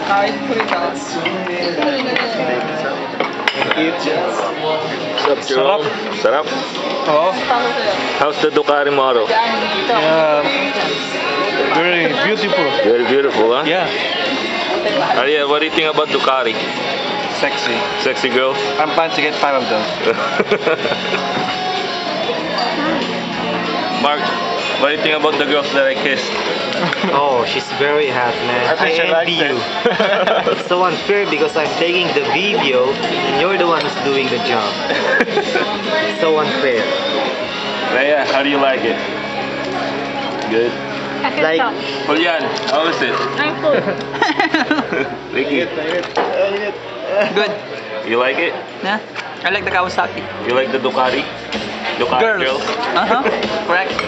Kahit po rin ako. Sarap. Sarap. Oh. How's the Ducati model? Very beautiful. Very beautiful, huh? Yeah. Arya, what do you think about Ducati? Sexy. Sexy girls? I'm planning to get 5 of them. Mark, what do you think about the girls that I kissed? Oh, she's very hot, man. I envy you. It's so unfair because I'm taking the video and you're the one who's doing the job. It's so unfair. Rhea, how do you like it? Good. Like, Julian, how is it? I'm full. Ricky, Good. you like it? Yeah. I like the Kawasaki. You like the Ducati? Ducati girls? Correct.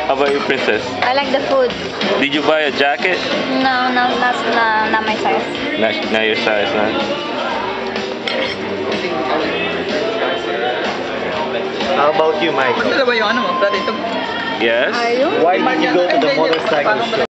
How about you, Princess? I like the food. Did you buy a jacket? No, not my size. Not your size, huh? how about you, Michael? Ano ba yung ano mo? Platito? Yes? Why did you go to the motorcycle show?